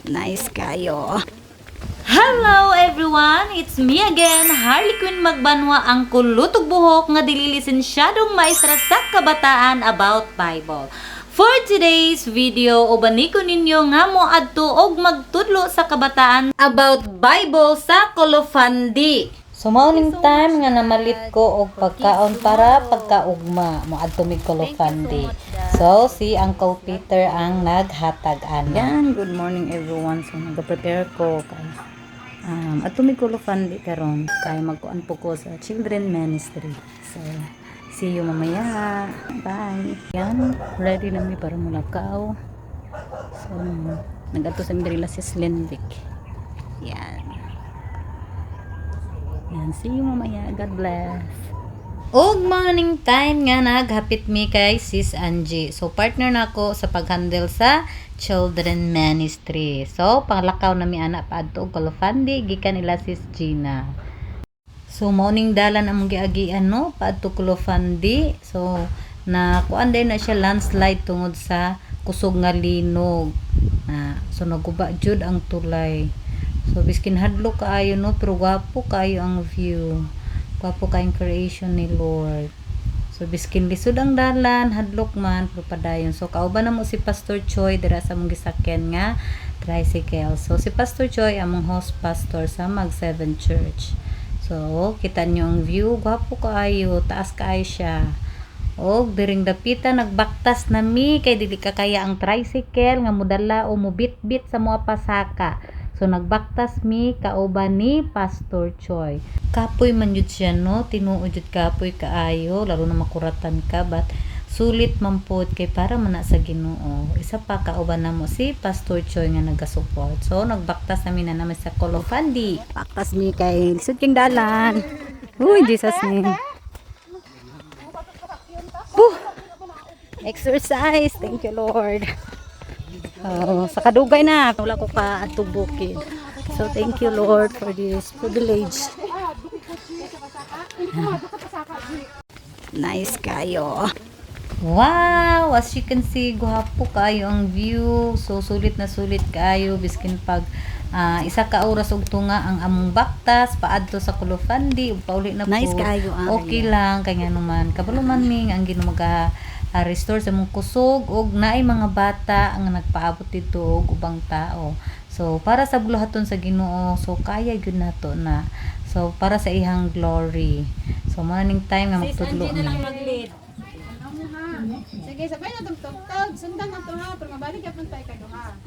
Nice kayo. Hello everyone! It's me again, Harley Quinn Magbanwa, ang kulutog buhok nga dili lisensyadong maestra sa kabataan about Bible. For today's video, ubani ko ninyo nga mo adto og magtudlo sa kabataan about Bible sa Kolofandi. So morning time nga namalit ko og pagkaon para pagkaugma mo adto mig Kolofandi. So si Uncle Peter ang naghatag ana. Yan, good morning everyone. So nag-prepare ko kay ato may Kolofandi karon kay magkuan po ko sa children ministry. So see you mamaya. Bye. Yan, ready na mi para mulakaw. So nag-ato sa Midrila si Slenvic. Yan. Yan, see you mamaya. God bless. Og morning time nga naghapit mi kay Sis Angie. So partner nako sa paghandle sa children ministry. So panglakaw na mi anak paadto og Kolofandi gikan nila Sis Gina. So morning dalan among giagian no paadto Kolofandi. So na kuan din na siya landslide tungod sa kusog nga linog. So naguba jud ang tulay. So biskin hadlo kaayo no pero gwapo kaayo ang view. Gwapo kayong creation ni Lord. So biskin lisod ang dalan, hadlok man pero padayon. So kauban na mo si Pastor Choi dira sa mong gisakyan nga tricycle. So si Pastor Choi among host pastor sa Mag 7 Church. So kita nyo ang view, gwapo kaayo, taas kaayo siya. Og diring dapita nagbaktas na mi kay dili ka kaya ang tricycle nga mudala o mubit-bit sa mga pasaka. So nagbaktas mi kauban ni Pastor Choi. Kapoy man jud siya no, tinuod jud kapoy kaayo lalo na makuratan ka but sulit man pod kay para man na sa Ginoo. Isa pa kauban na mo si Pastor Choi nga nagasupport. So nagbaktas namin na naman sa Kolofandi. Paktas mi kay lisod king dalan. Uy, Jesus name. Exercise. Thank you, Lord. Sa kadugay na wala ko ka atubukin. So thank you, Lord, for this privilege. Nice kayo. Wow! As you can see, gwapo kayo ang view. So sulit na sulit kayo biskin pag isa ka oras og tunga ang among baktas paadto sa Kolofandi ug pauli na po. Nice kayo. Okay lang kay nganuman kabuluman ming ang Ginoo restore sa mong kusog og naay mga bata ang nagpaabot dito og ubang tao. So para sa buluhaton sa Ginoo, so kaya gyud nato na. So para sa ihang glory. So morning time nga magtudlo ni. Sige, sabay na tugtog. Sundan ang tuha, pero mabalik yapon tayo kaduha.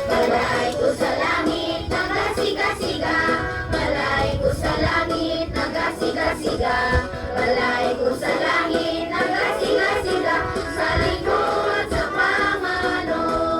Balay ko sa langit, nagasiga-siga. Balay ko sa langit, nagasiga-siga. Balay ko sa langit, nagasiga-siga. Sa likod, sa pamanod.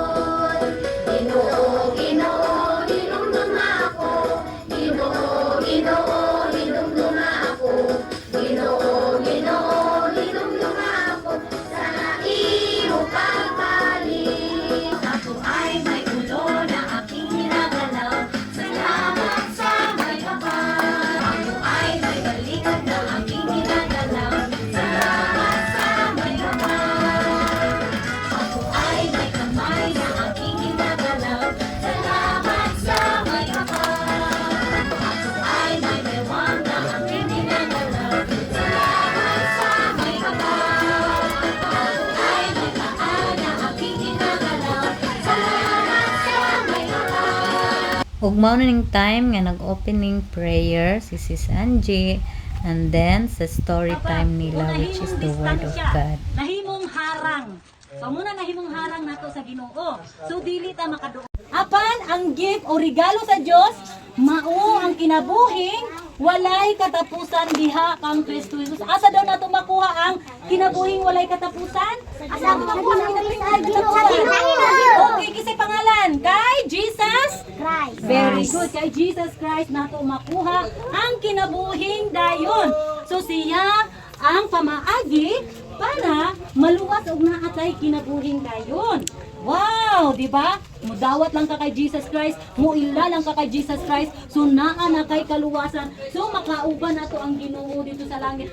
Ginoo, Ginoo, hinumdum na ako. Ginoo, Ginoo, hinumdum na ako. Ginoo, Ginoo, hinumdum na ako. Sana imo pagbalik. Ako ay may ulo na aking ginagalaw. Salamat sa may kapal. Ako ay may balikat na aking ginagalaw. Salamat sa may kapal. Ako ay may kamay na aking ginagalaw. Salamat sa may kapal. Ako ay may bewang na aking ginagalaw. Salamat sa may kapal. Ako ay may paa na aking ginagalaw. Salamat sa may kapal. Ug morning time nga nag-opening prayer si Sis Angie and then sa story time nila which is the word of God. Nahimong harang. So muna nahimong harang nato sa Ginoo. So dili ta makaduol. Apan ang gift o regalo sa Dios mao ang kinabuhing walay katapusan diha kang Kristo Jesus. Asa daw nato makuha ang kinabuhing walay katapusan? Asa nato makuha ang kinabuhing walay katapusan? Okay, kisay pangalan kay Jesus Christ. Very good. Kay Jesus Christ nato makuha ang kinabuhing dayon. So siya ang pamaagi para maluwas og naatay kinabuhing dayon. Wow, di ba? Mudawat lang ka kay Jesus Christ, muila lang ka kay Jesus Christ, so naa na kay kaluwasan. So makauban nato ang Ginoo dito sa langit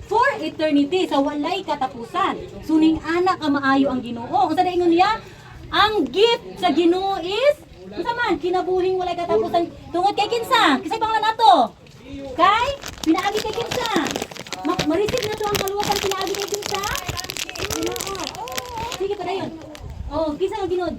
for eternity sa walay katapusan. Suning anak ang maayo ang Ginoo. Unsa daingon niya? Ang gift sa Ginoo is unsa Apan, kinabuhing walay katapusan. Tungod kay kinsa? Kisay pangalan nato? Kay pinaagi kay kinsa? Marisig na to ang kaluwasan pinaagi kay kinsa? Sige pa dayon. Oh, kinsa nga Ginoo?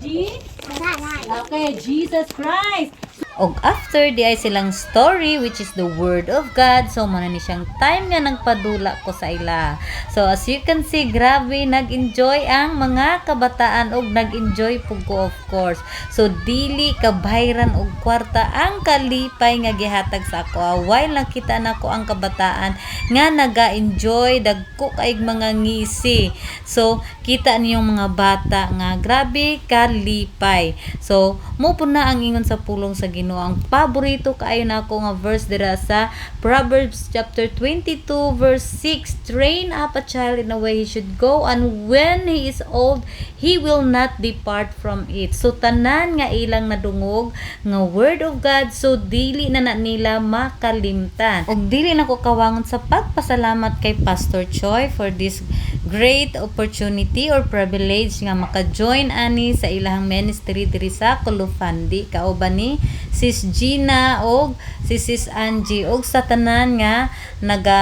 Okay, Jesus Christ. Og after di ay silang story which is the word of God, so muna ni siyang time nga nagpadula ko sa ila. So as you can see, grabe nag-enjoy ang mga kabataan og nag-enjoy pug ko of course. So dili kabayran og kwarta ang kalipay nga gihatag sa ako. While nakita nako ang kabataan nga naga-enjoy dagko kaig mga ngisi. So kita niyong mga bata nga grabe kalipay. So mo po na ang ingon sa pulong sa Ginoo. Ang paborito kaayo nako nga verse dira sa Proverbs chapter 22 verse 6, train up a child in the way he should go, and when he is old he will not depart from it. So tanan nga ilang nadungog nga word of God, so dili na nila makalimtan. Og dili na ko kawangon sa pagpasalamat kay Pastor Choi for this great opportunity or privilege nga maka-join ani sa ilahang ministry diri sa Colofandi, kauban ni Sis Gina og Sis Angie og sa tanan nga naga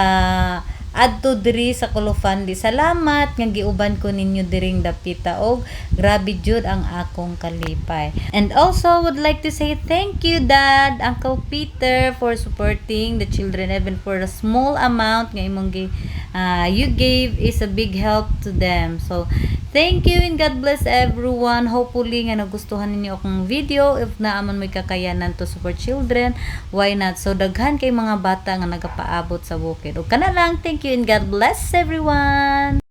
adto diri sa Colofandi. Salamat nga giuban ko ninyo diring dapita og grabe jud ang akong kalipay. And also would like to say thank you Dad, Uncle Peter for supporting the children even for a small amount nga imong you gave is a big help to them. So thank you and God bless everyone. Hopefully nga nagustuhan ninyo akong video. If naaman may kakayanan to support children, why not? So daghan kay mga bata nga nagapaabot sa bukid. O kana lang, thank you and God bless everyone.